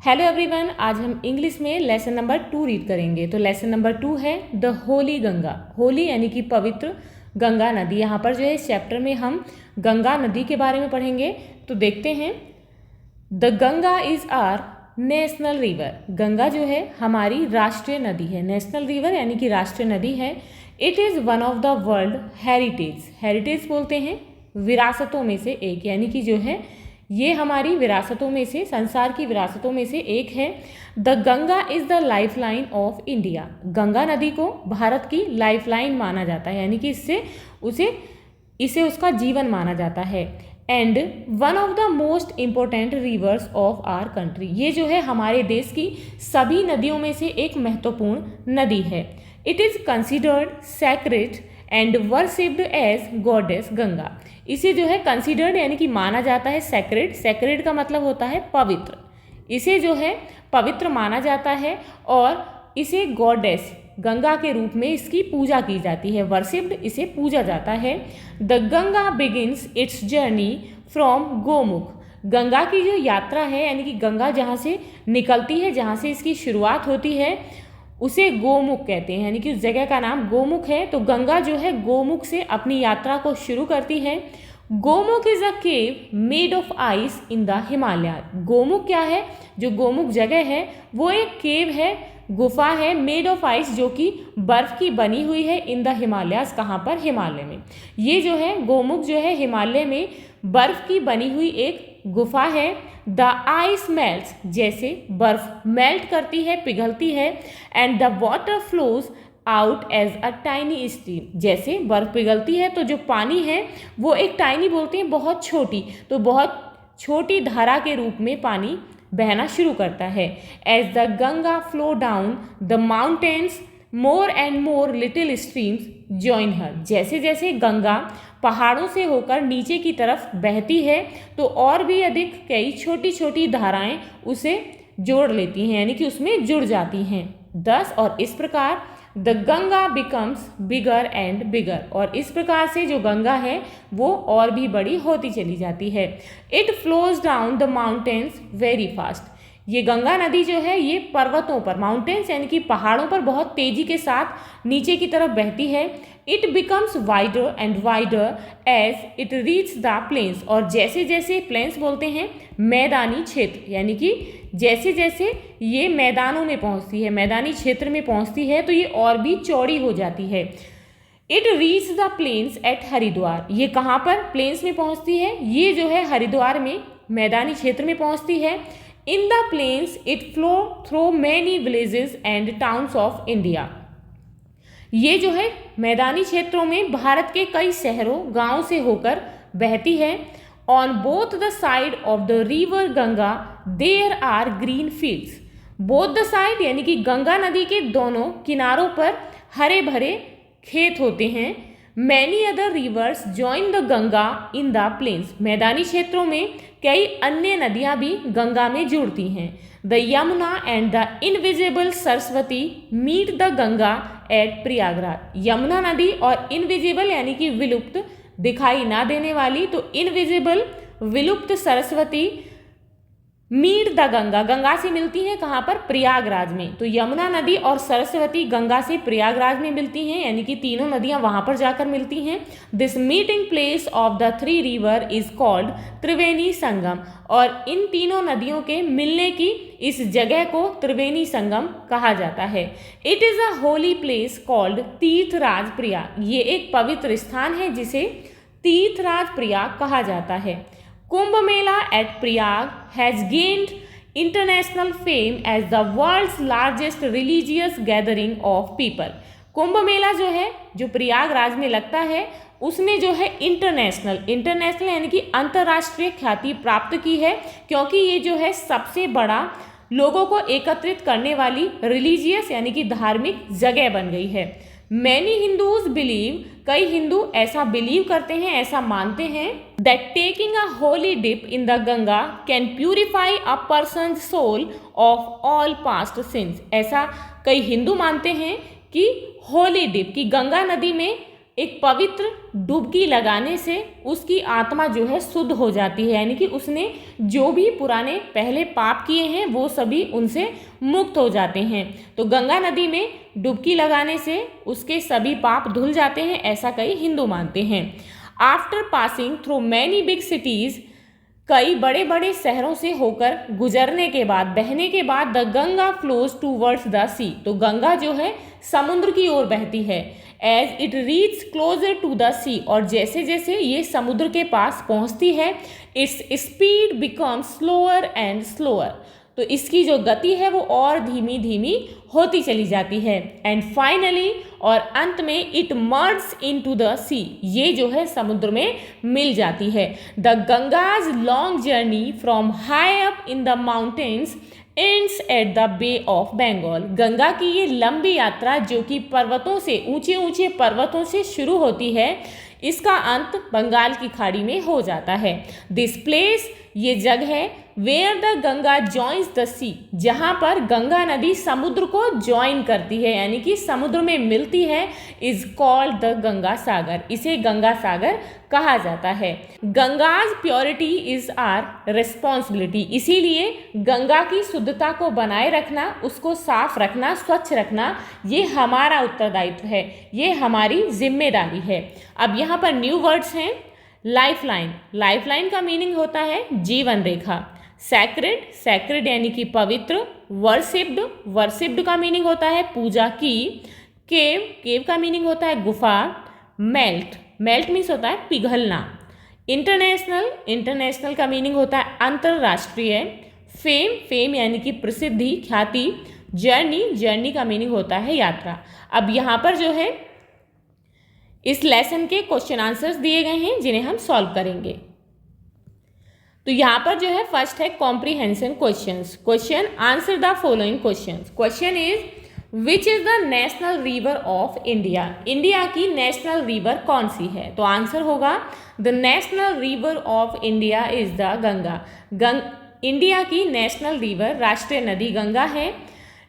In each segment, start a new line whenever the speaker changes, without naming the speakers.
Hello everyone, आज हम English में लेसन नंबर 2 रीड करेंगे। तो लेसन नंबर 2 है द होली गंगा। होली यानी कि पवित्र गंगा नदी। यहाँ पर जो है इस चैप्टर में हम गंगा नदी के बारे में पढ़ेंगे। तो देखते हैं। The Ganga is our national river. Ganga जो है हमारी राष्ट्रीय नदी है। नेशनल रिवर यानी कि राष्ट्रीय नदी है। It is one of the world heritage. Heritage बोलते हैं विरासतों में से एक, यानी कि जो है ये हमारी विरासतों में से, संसार की विरासतों में से एक है। The Ganga is the life line of India. Ganga नदी को भारत की लाइफ लाइन माना जाता है, यानी कि इसे उसका जीवन माना जाता है। And one of the most important rivers of our country. ये जो है हमारे देश की सभी नदियों में से एक महत्वपूर्ण नदी है। It is considered sacred and worshipped as goddess Ganga. इसे जो है कंसिडर्ड यानी कि माना जाता है सैक्रेड। सैक्रेड का मतलब होता है पवित्र। इसे जो है पवित्र माना जाता है और इसे गॉडेस गंगा के रूप में इसकी पूजा की जाती है। वर्शिप्ड, इसे पूजा जाता है। The Ganga begins it's journey from Gomukh. Ganga की जो यात्रा है यानी कि गंगा जहाँ से निकलती है, जहाँ से इसकी शुरुआत होती है, उसे गोमुख कहते हैं, यानी कि उस जगह का नाम गोमुख है। तो गंगा जो है गोमुख से अपनी यात्रा को शुरू करती है। Gomukh is a cave made of ice in the Himalaya. Gomukh क्या है? जो गोमुख जगह है वो एक केव है, गुफा है, मेड ऑफ आइस, जो कि बर्फ की बनी हुई है। इन द हिमालयाज, कहाँ पर? हिमालय में। ये जो है गोमुख जो है हिमालय में बर्फ की बनी हुई एक गुफा है। द आइस मेल्ट्स, जैसे बर्फ मेल्ट करती है, पिघलती है। And the water flows out as a tiny stream. जैसे बर्फ पिघलती है तो जो पानी है वो एक टाइनी बोलते हैं बहुत छोटी, तो बहुत छोटी धारा के रूप में पानी बहना शुरू करता है। As the Ganga flow down the mountains more and more little streams join her. जैसे जैसे गंगा पहाड़ों से होकर नीचे की तरफ बहती है तो और भी अधिक कई छोटी छोटी धाराएं उसे जोड़ लेती हैं, यानी कि उसमें जुड़ जाती हैं। दस और इस प्रकार the Ganga becomes bigger and bigger. और इस प्रकार से जो गंगा है वो और भी बड़ी होती चली जाती है। It flows down the mountains very fast. ये गंगा नदी जो है ये पर्वतों पर, माउंटेन्स यानी कि पहाड़ों पर, बहुत तेजी के साथ नीचे की तरफ बहती है। It becomes wider and wider as it reach the plains. और जैसे जैसे, प्लेन्स बोलते हैं मैदानी क्षेत्र, यानी कि जैसे जैसे ये मैदानों में पहुंचती है, मैदानी क्षेत्र में पहुंचती है तो ये और भी चौड़ी हो जाती है। It reach the plains at Haridwar. ये कहाँ पर प्लेन्स में पहुंचती है? ये जो है हरिद्वार में मैदानी क्षेत्र में पहुंचती है। In the plains it flow through many villages and towns of India. ये जो है मैदानी क्षेत्रों में भारत के कई शहरों, गांवों से होकर बहती है। On both the side of the river Ganga there are green fields. Both the side यानी कि गंगा नदी के दोनों किनारों पर हरे भरे खेत होते हैं। Many other rivers join the Ganga in the plains. मैदानी क्षेत्रों में कई अन्य नदियां भी गंगा में जुड़ती हैं। The Yamuna and the invisible Saraswati meet the Ganga at Prayagraj. Yamuna नदी और इनविजिबल यानी कि विलुप्त, दिखाई ना देने वाली, तो इनविजिबल विलुप्त सरस्वती मीट द गंगा, गंगा से मिलती है कहाँ पर? प्रयागराज में। तो यमुना नदी और सरस्वती गंगा से प्रयागराज में मिलती हैं, यानी कि तीनों नदियां वहां पर जाकर मिलती हैं। This meeting place of the three river is called Triveni Sangam. और इन तीनों नदियों के मिलने की इस जगह को त्रिवेणी संगम कहा जाता है। It is a holy place called Tirthraj Prayag. ये एक पवित्र स्थान है जिसे तीर्थराज प्रयाग कहा जाता है। Kumbh Mela at Prayag has gained international fame as the world's largest religious gathering of people. Kumbh Mela जो है, जो प्रयागराज में लगता है, उसने जो है इंटरनेशनल यानी कि अंतर्राष्ट्रीय ख्याति प्राप्त की है, क्योंकि ये जो है सबसे बड़ा लोगों को एकत्रित करने वाली रिलीजियस यानी कि धार्मिक जगह बन गई है। मैनी हिंदूज बिलीव, कई हिंदू ऐसा बिलीव करते हैं, ऐसा मानते हैं, that taking a holy dip in the Ganga can purify a person soul of all past sins. ऐसा कई हिंदू मानते हैं कि होली डिप, की गंगा नदी में एक पवित्र डुबकी लगाने से उसकी आत्मा जो है शुद्ध हो जाती है, यानी कि उसने जो भी पुराने पहले पाप किए हैं वो सभी उनसे मुक्त हो जाते हैं। तो गंगा नदी में डुबकी लगाने से उसके सभी पाप धुल जाते हैं, ऐसा कई हिंदू मानते हैं। After passing through many big cities, कई बड़े बड़े शहरों से होकर गुजरने के बाद, बहने के बाद, the Ganga flows towards the sea, तो गंगा जो है समुद्र की ओर बहती है। As it reach closer to the sea, और जैसे जैसे ये समुद्र के पास पहुंचती है, its speed becomes slower and slower, तो इसकी जो गति है वो और धीमी धीमी होती चली जाती है। एंड फाइनली, और अंत में, it merge into the sea, ये जो है समुद्र में मिल जाती है। The Ganga's long journey from high up in the mountains ends at the Bay of Bengal, Ganga की ये लंबी यात्रा जो कि पर्वतों से, ऊंचे ऊंचे पर्वतों से शुरू होती है, इसका अंत बंगाल की खाड़ी में हो जाता है। दिस प्लेस, ये जगह है, where the Ganga joins the sea, जहाँ पर गंगा नदी समुद्र को ज्वाइन करती है, यानी कि समुद्र में मिलती है, is called the Ganga Sagar, इसे गंगा सागर कहा जाता है। गंगाज प्योरिटी इज आर रिस्पॉन्सिबिलिटी, इसीलिए गंगा की शुद्धता को बनाए रखना, उसको साफ रखना, स्वच्छ रखना, ये हमारा उत्तरदायित्व है, ये हमारी जिम्मेदारी है। अब यहाँ पर न्यू वर्ड्स हैं। लाइफलाइन, लाइफलाइन का मीनिंग होता है जीवन रेखा। सैक्रेड, सैक्रेड यानी कि पवित्र। वर्शिप्ड, वर्शिप्ड का मीनिंग होता है पूजा की। केव, केव का मीनिंग होता है गुफा। मेल्ट, मेल्ट मीन्स होता है पिघलना। इंटरनेशनल, इंटरनेशनल का मीनिंग होता है अंतरराष्ट्रीय। फेम, फेम यानी कि प्रसिद्धि, ख्याति। जर्नी, जर्नी का मीनिंग होता है यात्रा। अब यहाँ पर जो है इस लेसन के क्वेश्चन आंसर्स दिए गए हैं जिन्हें हम सॉल्व करेंगे। तो यहाँ पर जो है फर्स्ट है comprehension questions. Question, answer the following questions. Question is, which is the national river of India, India की नेशनल रिवर कौन सी है? तो आंसर होगा the national river of India is the Ganga. India की नेशनल रिवर, राष्ट्रीय नदी गंगा है।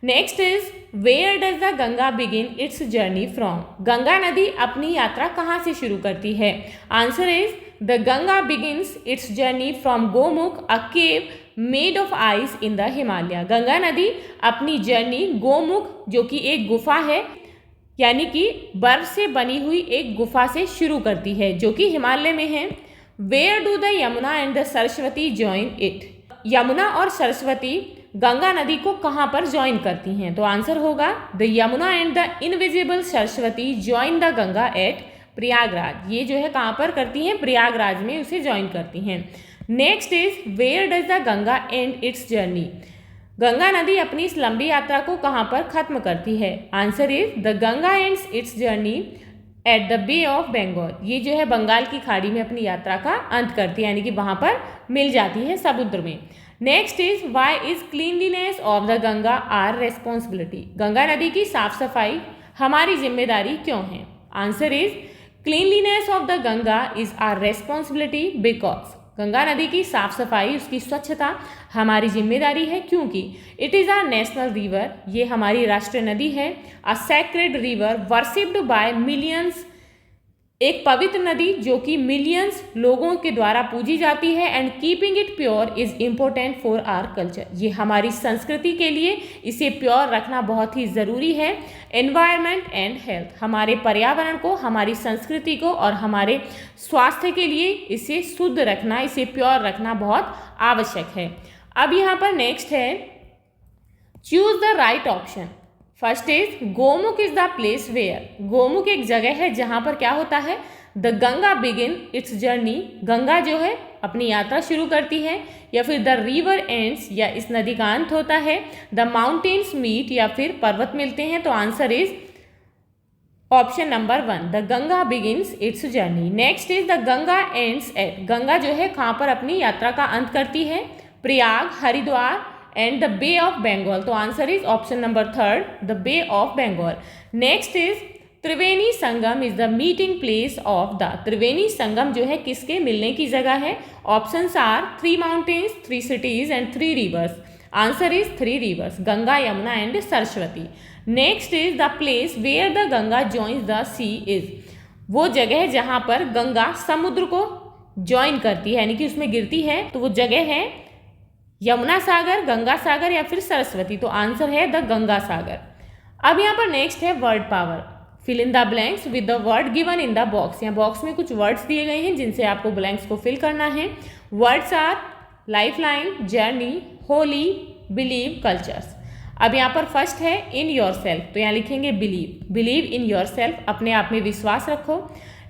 Next is, where does the Ganga begin its journey from, Ganga नदी अपनी यात्रा कहाँ से शुरू करती है? Answer is, the Ganga begins it's journey from Gomukh, a cave made of ice in the Himalaya, Ganga नदी अपनी जर्नी गोमुख, जो कि एक गुफा है, यानी कि बर्फ से बनी हुई एक गुफा से शुरू करती है, जो कि हिमालय में है। Where do the Yamuna and the Saraswati join it, Yamuna और सरस्वती गंगा नदी को कहाँ पर ज्वाइन करती हैं? तो आंसर होगा the Yamuna and the invisible Saraswati join the Ganga at Prayagraj, ये जो है कहाँ पर करती हैं? प्रयागराज में उसे ज्वाइन करती हैं। Next is, where does the Ganga end its journey, Ganga नदी अपनी इस लंबी यात्रा को कहाँ पर खत्म करती है? Answer is, the Ganga ends its journey at the Bay of Bengal, ये जो है बंगाल की खाड़ी में अपनी यात्रा का अंत करती है, यानी कि वहाँ पर मिल जाती है समुद्र में। Next is, why is cleanliness of the Ganga our responsibility, Ganga नदी की साफ सफाई हमारी जिम्मेदारी क्यों है? Answer is, cleanliness of the Ganga is our responsibility because, Ganga नदी की साफ सफाई, उसकी स्वच्छता हमारी जिम्मेदारी है, क्योंकि it is our national river, ये हमारी राष्ट्रीय नदी है। A sacred river worshipped by millions, एक पवित्र नदी जो कि मिलियंस लोगों के द्वारा पूजी जाती है। And keeping it pure is important for our culture, ये हमारी संस्कृति के लिए इसे प्योर रखना बहुत ही ज़रूरी है। एनवायरनमेंट एंड हेल्थ, हमारे पर्यावरण को, हमारी संस्कृति को और हमारे स्वास्थ्य के लिए इसे शुद्ध रखना, इसे प्योर रखना बहुत आवश्यक है। अब यहाँ पर नेक्स्ट है, choose the right option. First is, Gomukh is the place where, Gomukh एक जगह है जहाँ पर क्या होता है? The Ganga begin its journey, Ganga जो है अपनी यात्रा शुरू करती है। या फिर द रिवर एंड्स, या इस नदी का अंत होता है। द माउंटेन्स मीट, या फिर पर्वत मिलते हैं। तो answer is option number 1, the Ganga begins it's journey. Next is, the Ganga ends at, Ganga जो है कहाँ पर अपनी यात्रा का अंत करती है? Prayag, Haridwar and the Bay of Bengal. तो answer is option number 3, the Bay of Bengal. Next is, Triveni Sangam is the meeting place of the, Triveni Sangam जो है किसके मिलने की जगह है? Options are 3 mountains, 3 cities and 3 rivers. Answer is 3 rivers, Ganga, Yamuna and Saraswati. Next is, the place where the Ganga joins the sea is, वो जगह जहाँ पर गंगा समुद्र को ज्वाइन करती है, यानी कि उसमें गिरती है, तो वो जगह है यमुना सागर, गंगा सागर या फिर सरस्वती। तो आंसर है द गंगा सागर। अब यहाँ पर नेक्स्ट है word power. Fill in the blanks with the word given in the box. यहाँ बॉक्स में कुछ वर्ड्स दिए गए हैं जिनसे आपको ब्लैंक्स को फिल करना है। Words our life line, journey, Holi, believe, cultures. अब यहाँ पर फर्स्ट है इन योर सेल्फ, तो यहाँ लिखेंगे believe. Believe in yourself, अपने आप में विश्वास रखो।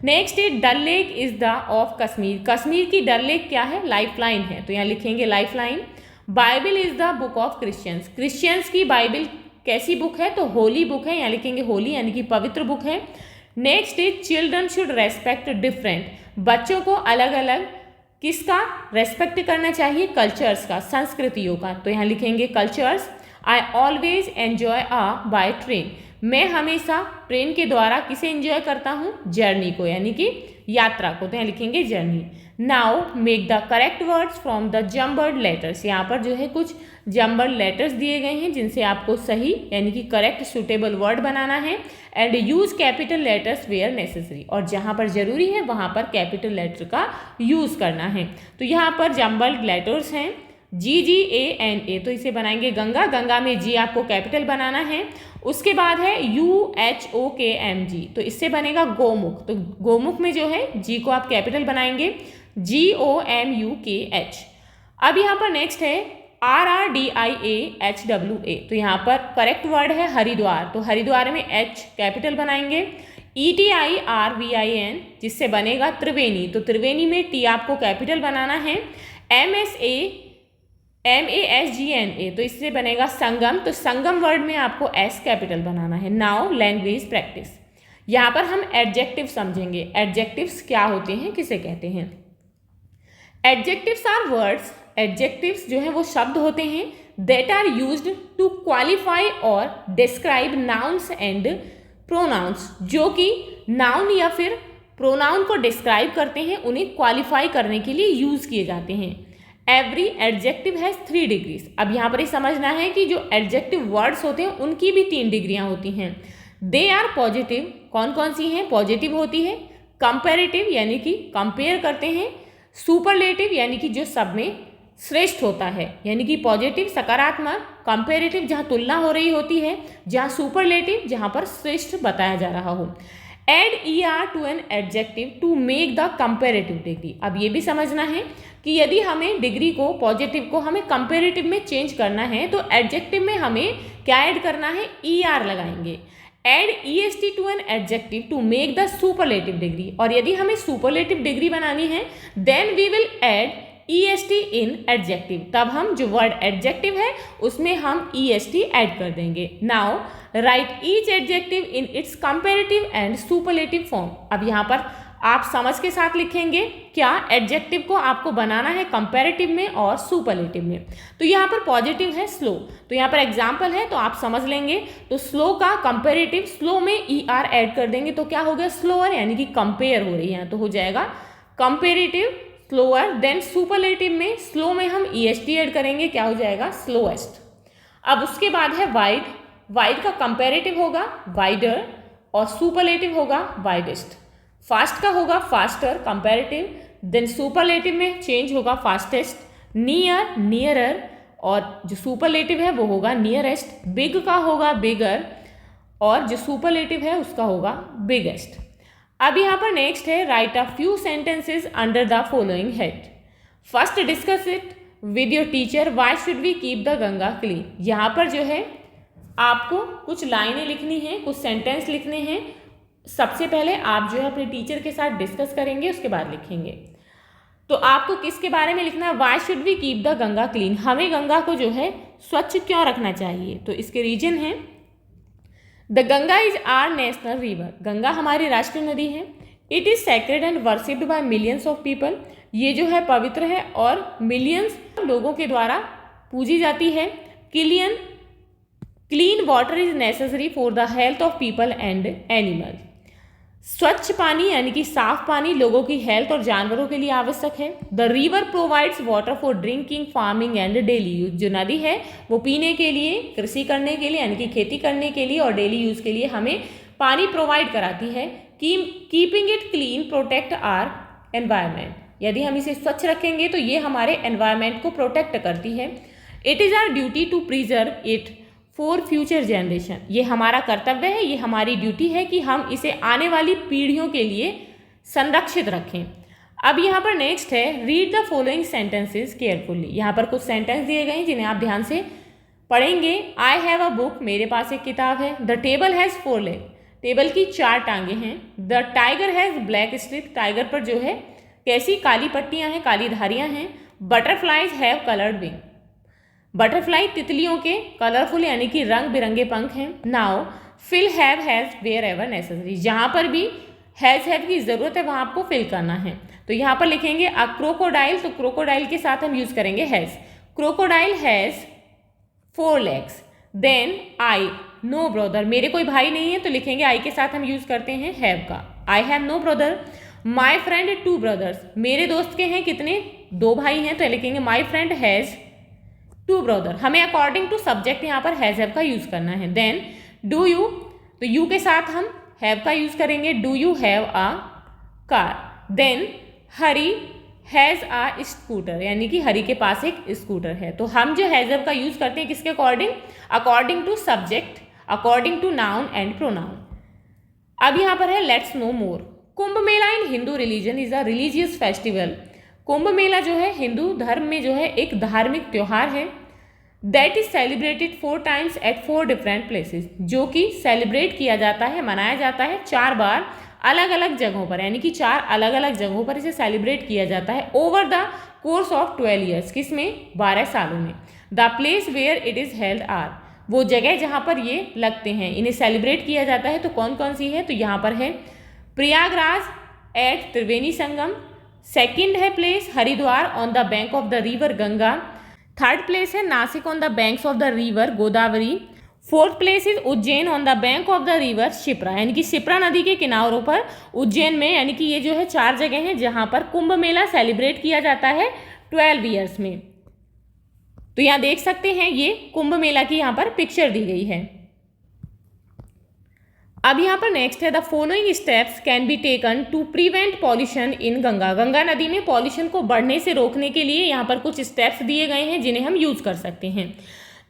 नेक्स्ट है Dal lake is the of Kashmir. Kashmir की डल लेक क्या है? लाइफ लाइन है, तो यहाँ लिखेंगे life line. Bible is the book of Christians. Christians की बाइबल कैसी बुक है? तो होली बुक है, यहाँ लिखेंगे होली, यानी कि पवित्र बुक है। Next is children should respect different. बच्चों को अलग अलग किसका रेस्पेक्ट करना चाहिए? कल्चर्स का, संस्कृतियों का, तो यहाँ लिखेंगे cultures. I always enjoy by train. मैं हमेशा ट्रेन के द्वारा किसे एंजॉय करता हूँ? जर्नी को, यानी कि यात्रा को, तो यहाँ लिखेंगे journey. Now make the correct words from the jumbled letters. यहाँ पर जो है कुछ जम्बर्ड लेटर्स दिए गए हैं जिनसे आपको सही यानी कि करेक्ट सुटेबल वर्ड बनाना है। And use capital letters where necessary, और जहाँ पर जरूरी है वहाँ पर कैपिटल लेटर का यूज़ करना है। तो यहाँ पर जम्बर्ड लेटर्स हैं GGANA, तो इसे बनाएंगे गंगा। गंगा में जी आपको कैपिटल बनाना है। उसके बाद है UHOKMG, तो इससे बनेगा गोमुख। तो गोमुख में जो है जी को आप कैपिटल बनाएंगे GOMUKH। अब यहाँ पर नेक्स्ट है RRDIAHWA, तो यहाँ पर करेक्ट वर्ड है हरिद्वार, तो हरिद्वार में H कैपिटल बनाएंगे। ETIRVIN, जिससे बनेगा त्रिवेणी, तो त्रिवेणी में T आपको कैपिटल बनाना है। MASGNA, तो इससे बनेगा संगम, तो संगम वर्ड में आपको S कैपिटल बनाना है। Now language practice. यहाँ पर हम एडजेक्टिव समझेंगे। एडजेक्टिव्स क्या होते हैं, किसे कहते हैं? Adjectives are words. एडजेक्टिव्स जो है वो शब्द होते हैं that are used to qualify और डिस्क्राइब नाउन्स एंड प्रोनाउंस, जो कि नाउन या फिर प्रोनाउन को डिस्क्राइब करते हैं, उन्हें क्वालिफाई करने के लिए यूज किए जाते हैं। Every adjective has 3 degrees. अब यहाँ पर ये समझना है कि जो एडजेक्टिव वर्ड्स होते हैं उनकी भी 3 डिग्रियाँ होती हैं। दे आर पॉजिटिव, कौन कौन सी हैं? पॉजिटिव होती है। कंपेरेटिव, यानी कि कंपेयर करते हैं। सुपरलेटिव, यानी कि जो सब में श्रेष्ठ होता है, यानी कि पॉजिटिव सकारात्मक, कंपेरेटिव जहाँ तुलना हो रही होती है, जहाँ सुपरलेटिव जहाँ पर श्रेष्ठ बताया जा रहा हो। Add ER to an adjective to make the comparative degree. अब ये भी समझना है कि यदि हमें डिग्री को, पॉजिटिव को हमें कंपेरेटिव में चेंज करना है तो एडजेक्टिव में हमें क्या ऐड करना है? ER लगाएंगे। Add EST to an adjective to make the superlative degree, और यदि हमें सुपरलेटिव डिग्री बनानी है then we will add EST in adjective. तब हम जो वर्ड एडजेक्टिव है उसमें हम EST ऐड कर देंगे। Now right each adjective in its comparative and superlative form. अब यहाँ पर आप समझ के साथ लिखेंगे क्या? एडजेक्टिव को आपको बनाना है कंपेरेटिव में और सुपरलेटिव में। तो यहाँ पर पॉजिटिव है स्लो, तो यहाँ पर एग्जाम्पल है तो आप समझ लेंगे। तो स्लो का कंपेरेटिव, स्लो में ER ऐड कर देंगे तो क्या हो गया? स्लोअर, यानी कि कंपेयर हो रही है, तो हो जाएगा कंपेरेटिव स्लोअर। देन सुपरलेटिव में स्लो में हम EST ऐड करेंगे, क्या हो जाएगा? स्लोएस्ट। अब उसके बाद है वाइड। वाइड का कंपेरेटिव होगा वाइडर और सुपरलेटिव होगा वाइडेस्ट। फास्ट का होगा फास्टर कंपेरेटिव, देन सुपरलेटिव में चेंज होगा फास्टेस्ट। नियर नियरर, और जो सुपरलेटिव है वो होगा नियरेस्ट। बिग का होगा बिगर, और जो सुपरलेटिव है उसका होगा बिगेस्ट। अब यहाँ पर नेक्स्ट है write a few sentences under the following head. First discuss it with your teacher, why should we keep the Ganga clean. यहाँ पर जो है आपको कुछ लाइनें लिखनी है, कुछ सेंटेंस लिखने हैं। सबसे पहले आप जो है अपने टीचर के साथ डिस्कस करेंगे, उसके बाद लिखेंगे। तो आपको किसके बारे में लिखना है? Why should we keep the Ganga clean, हमें गंगा को जो है स्वच्छ क्यों रखना चाहिए? तो इसके रीजन है the Ganga is our national river. Ganga हमारी राष्ट्रीय नदी है। It is sacred and worshipped by millions of people. ये जो है पवित्र है और मिलियंस लोगों के द्वारा पूजी जाती है। Clean water is necessary for the health of people and animal. स्वच्छ पानी यानी कि साफ पानी लोगों की हेल्थ और जानवरों के लिए आवश्यक है। The river provides water for drinking, farming and daily use. जो नदी है वो पीने के लिए, कृषि करने के लिए यानी कि खेती करने के लिए और डेली यूज के लिए हमें पानी प्रोवाइड कराती है। Keeping it clean protect our environment, यदि हम इसे स्वच्छ रखेंगे तो ये हमारे एनवायरमेंट को प्रोटेक्ट करती है। It is our duty to preserve it for future generation, ये हमारा कर्तव्य है, ये हमारी ड्यूटी है कि हम इसे आने वाली पीढ़ियों के लिए संरक्षित रखें। अब यहाँ पर नेक्स्ट है read the following sentences carefully, यहाँ पर कुछ सेंटेंस दिए गए हैं जिन्हें आप ध्यान से पढ़ेंगे। आई हैव अ बुक, मेरे पास एक किताब है। The table has 4 leg, table की 4 टांगे हैं। The tiger has black strip, tiger पर जो है कैसी काली पट्टियाँ हैं, काली धारियाँ हैं। Butterflies have coloured wing, butterfly तितलियों के कलरफुल यानी कि रंग बिरंगे पंख हैं। Now fill has wherever necessary, जहाँ पर भी हैव की ज़रूरत है वहाँ आपको फिल करना है। तो यहाँ पर लिखेंगे अ क्रोकोडाइल, तो क्रोकोडाइल के साथ हम यूज़ करेंगे has. Crocodile has 4 legs। Then I no brother, मेरे कोई भाई नहीं है तो लिखेंगे आई के साथ हम यूज़ करते हैं हैव का। I have no brother. My friend 2 brothers, मेरे दोस्त के हैं कितने, 2 भाई हैं तो लिखेंगे माई फ्रेंड हैज़ 2 brothers। हमें अकॉर्डिंग टू सब्जेक्ट यहाँ पर हैज़ हैव का यूज़ करना है। देन डू यू, तो यू के साथ हम हैव का यूज़ करेंगे। Do you have a car. Then Hari has a scooter, यानी कि हरी के पास एक स्कूटर है। तो हम जो हैज़ हैव का यूज़ करते हैं किसके according, according to subject, according to noun and pronoun. अब यहाँ पर है let's know more. Kumbh Mela in Hindu religion is a religious festival, Kumbh Mela जो है हिंदू धर्म में जो है एक धार्मिक त्यौहार है। That is celebrated 4 times at 4 different places, जो कि सेलिब्रेट किया जाता है, मनाया जाता है 4 बार अलग अलग जगहों पर, यानी कि 4 अलग अलग जगहों पर इसे सेलिब्रेट किया जाता है over the course of 12 years, किसमें, 12 सालों में। The place where it is held are, वो जगह जहाँ पर ये लगते हैं, इन्हें सेलिब्रेट किया जाता है तो कौन कौन सी है, तो यहाँ पर है प्रयागराज एट त्रिवेणी संगम। सेकेंड है place Haridwar on the bank of the river Ganga. Third place है Nashik on the banks of the river Godavari. Fourth place is Ujjain on the bank of the river Shipra, यानी कि शिप्रा नदी के किनारों पर उज्जैन में, यानी कि ये जो है 4 जगह हैं जहाँ पर कुंभ मेला सेलिब्रेट किया जाता है 12 years में। तो यहाँ देख सकते हैं ये कुंभ मेला की यहाँ पर पिक्चर दी गई है। अब यहाँ पर नेक्स्ट है the following steps can be taken to prevent pollution in Ganga, Ganga नदी में पॉल्यूशन को बढ़ने से रोकने के लिए यहाँ पर कुछ स्टेप्स दिए गए हैं जिन्हें हम यूज कर सकते हैं।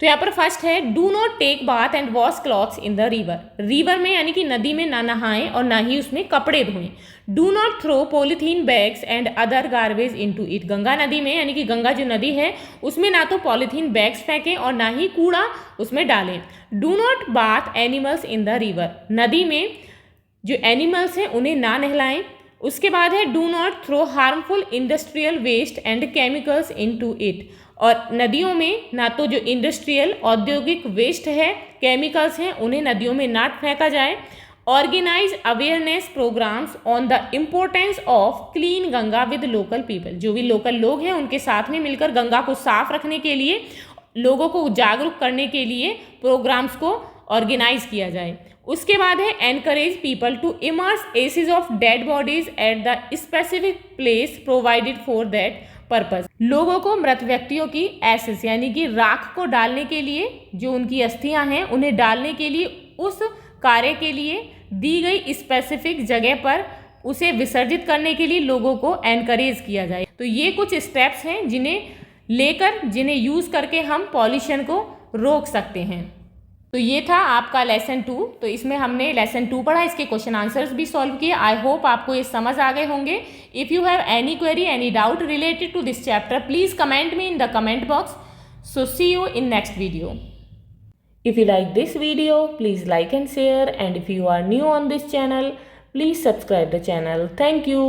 तो यहाँ पर फर्स्ट है do not take bath and wash clothes in the river, river में यानी कि नदी में ना नहाएं और ना ही उसमें कपड़े धोएं। Do not throw polythene bags and other garbage into it, Ganga नदी में यानी कि गंगा जो नदी है उसमें ना तो पॉलीथीन बैग्स फेंकें और ना ही कूड़ा उसमें डालें। Do not bath animals in the river, नदी में जो एनिमल्स हैं उन्हें ना नहलाएं। उसके बाद है do not throw harmful industrial waste and chemicals into it, और नदियों में ना तो जो इंडस्ट्रियल औद्योगिक वेस्ट है, केमिकल्स हैं, उन्हें नदियों में ना फेंका जाए। Organise awareness programmes on the importance of clean Ganga with local people, जो भी लोकल लोग हैं उनके साथ में मिलकर गंगा को साफ रखने के लिए, लोगों को जागरूक करने के लिए प्रोग्राम्स को ऑर्गेनाइज किया जाए। उसके बाद है encourage people to immerse ashes of dead bodies at the specific place provided for that purpose, लोगों को मृत व्यक्तियों की एसेस यानी कि राख को डालने के लिए, जो उनकी अस्थियां हैं उन्हें डालने के लिए उस कार्य के लिए दी गई स्पेसिफिक जगह पर उसे विसर्जित करने के लिए लोगों को एनकरेज किया जाए। तो ये कुछ स्टेप्स हैं जिन्हें यूज़ करके हम पॉल्यूशन को रोक सकते हैं। तो ये था आपका लेसन 2। तो इसमें हमने लेसन 2 पढ़ा, इसके क्वेश्चन आंसर्स भी सॉल्व किए। आई होप आपको ये समझ आ गए होंगे। If you have any query, any doubt related to this chapter, please comment me in the comment box. So see you in next video. If you like this video, please like and share, and if you are new on this channel, please subscribe the channel. Thank you.